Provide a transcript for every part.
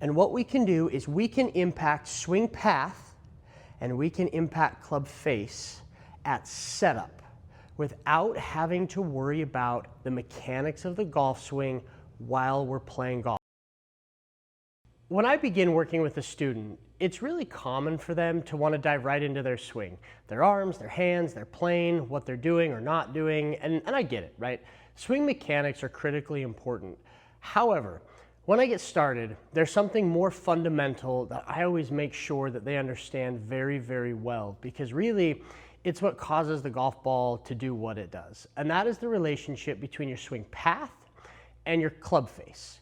And what we can do is we can impact swing path and we can impact club face at setup without having to worry about the mechanics of the golf swing while we're playing golf. When I begin working with a student, it's really common for them to want to dive right into their swing. Their arms, their hands, their plane, what they're doing or not doing, and I get it, right? Swing mechanics are critically important. However, when I get started, there's something more fundamental that I always make sure that they understand very, very well, because really, it's what causes the golf ball to do what it does. And that is the relationship between your swing path and your club face.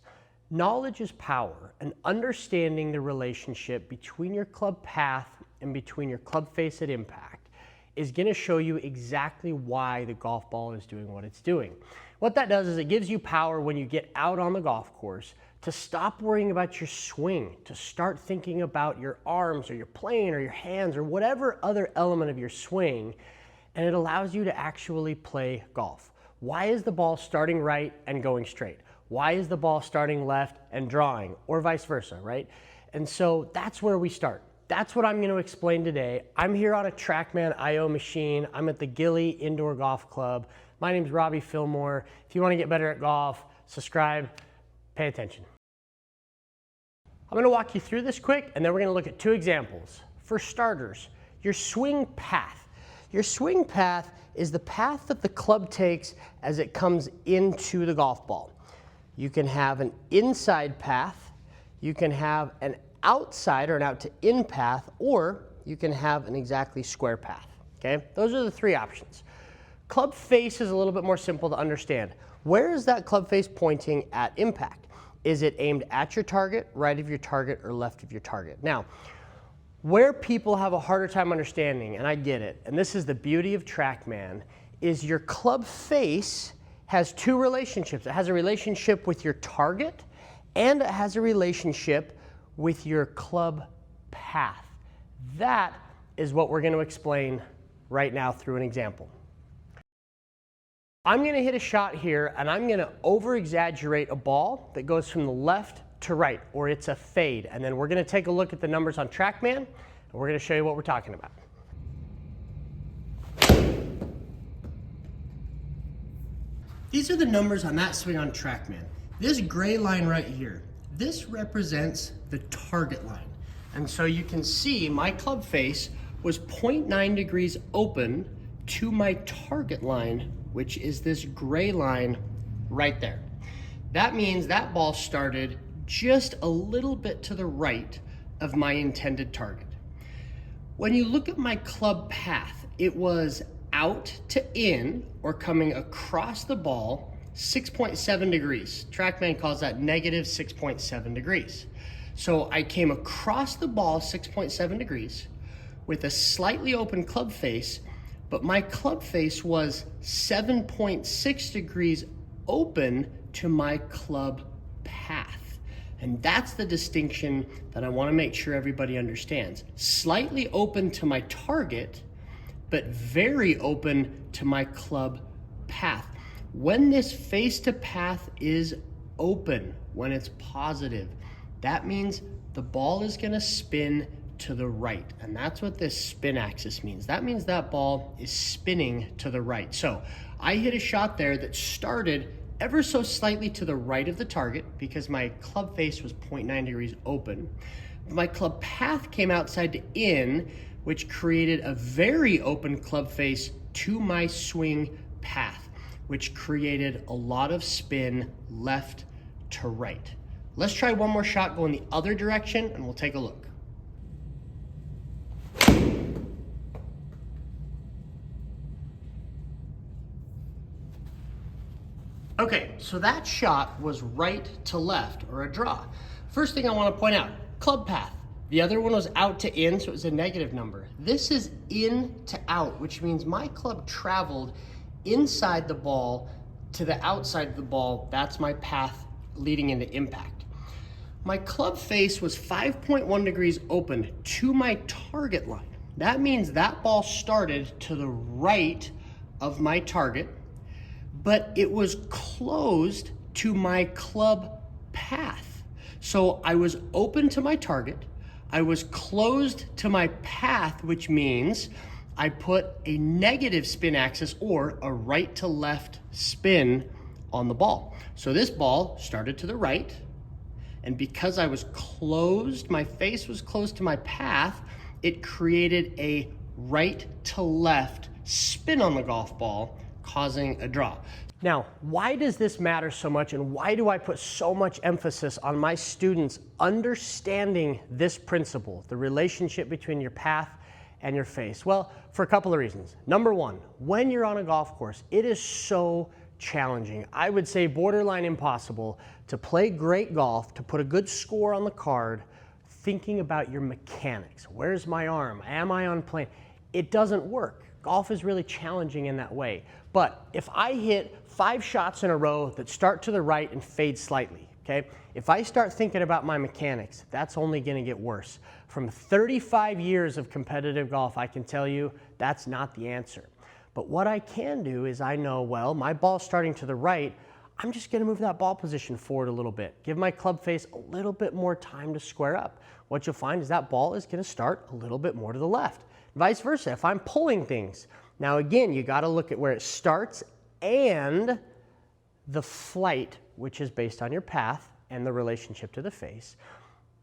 Knowledge is power, and understanding the relationship between your club path and between your club face at impact is going to show you exactly why the golf ball is doing what it's doing. What that does is it gives you power when you get out on the golf course to stop worrying about your swing, to start thinking about your arms or your plane or your hands or whatever other element of your swing, and it allows you to actually play golf. Why is the ball starting right and going straight? Why is the ball starting left and drawing, or vice versa, right? And so that's where we start. That's what I'm going to explain today. I'm here on a TrackMan IO machine. I'm at the Gilly Indoor Golf Club. My name's Rob Fillmore. If you want to get better at golf, subscribe, pay attention. I'm going to walk you through this quick, and then we're going to look at two examples. For starters, your swing path. Your swing path is the path that the club takes as it comes into the golf ball. You can have an inside path, you can have an outside or an out to in path, or you can have an exactly square path, okay? Those are the three options. Club face is a little bit more simple to understand. Where is that club face pointing at impact? Is it aimed at your target, right of your target, or left of your target? Now, where people have a harder time understanding, and I get it, and this is the beauty of TrackMan, is your club face has two relationships. It has a relationship with your target, and it has a relationship with your club path. That is what we're going to explain right now through an example. I'm going to hit a shot here, and I'm going to over-exaggerate a ball that goes from the left to right, or it's a fade. And then we're going to take a look at the numbers on TrackMan, and we're going to show you what we're talking about. These are the numbers on that swing on TrackMan. This gray line right here, this represents the target line. And so you can see my club face was 0.9 degrees open to my target line, which is this gray line right there. That means that ball started just a little bit to the right of my intended target. When you look at my club path, it was out to in, or coming across the ball, 6.7 degrees. TrackMan calls that negative 6.7 degrees. So I came across the ball 6.7 degrees with a slightly open club face, but my club face was 7.6 degrees open to my club path. And that's the distinction that I want to make sure everybody understands. Slightly open to my target, but very open to my club path. When this face to path is open, when it's positive, that means the ball is going to spin to the right. And that's what this spin axis means. That means that ball is spinning to the right. So I hit a shot there that started ever so slightly to the right of the target because my club face was 0.9 degrees open. My club path came outside to in, which created a very open club face to my swing path, which created a lot of spin left to right. Let's try one more shot going the other direction, and we'll take a look. Okay, so that shot was right to left, or a draw. First thing I want to point out, club path. The other one was out to in, so it was a negative number. This is in to out, which means my club traveled inside the ball to the outside of the ball. That's my path leading into impact. My club face was 5.1 degrees open to my target line. That means that ball started to the right of my target, but it was closed to my club path. So I was open to my target. I was closed to my path, which means I put a negative spin axis or a right to left spin on the ball. So this ball started to the right, and because I was closed, my face was closed to my path, it created a right to left spin on the golf ball, causing a draw. Now, why does this matter so much, and why do I put so much emphasis on my students understanding this principle, the relationship between your path and your face? Well, for a couple of reasons. Number one, when you're on a golf course, it is so challenging. I would say borderline impossible to play great golf, to put a good score on the card, thinking about your mechanics. Where's my arm? Am I on plane? It doesn't work. Golf is really challenging in that way. But if I hit 5 shots in a row that start to the right and fade slightly, okay? If I start thinking about my mechanics, that's only gonna get worse. From 35 years of competitive golf, I can tell you that's not the answer. But what I can do is I know, well, my ball's starting to the right, I'm just gonna move that ball position forward a little bit. Give my club face a little bit more time to square up. What you'll find is that ball is gonna start a little bit more to the left. Vice versa, if I'm pulling things. Now again, you gotta look at where it starts and the flight, which is based on your path and the relationship to the face.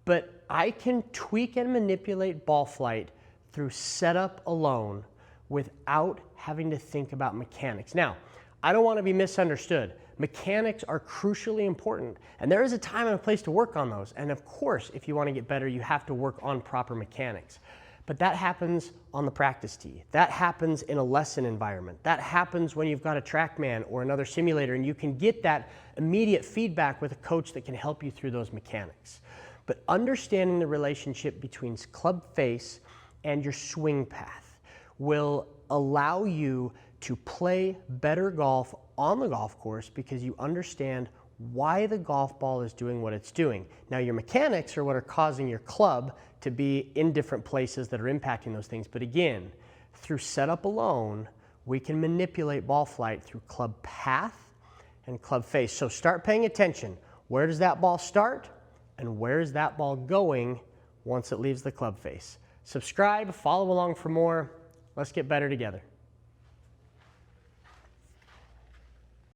But I can tweak and manipulate ball flight through setup alone without having to think about mechanics. Now, I don't want to be misunderstood. Mechanics are crucially important, and there is a time and a place to work on those. And of course, if you want to get better, you have to work on proper mechanics. But that happens on the practice tee. That happens in a lesson environment. That happens when you've got a TrackMan or another simulator, and you can get that immediate feedback with a coach that can help you through those mechanics. But understanding the relationship between club face and your swing path will allow you to play better golf on the golf course because you understand why the golf ball is doing what it's doing. Now, your mechanics are what are causing your club to be in different places that are impacting those things. But again, through setup alone, we can manipulate ball flight through club path and club face. So start paying attention. Where does that ball start? And where is that ball going once it leaves the club face? Subscribe, follow along for more. Let's get better together.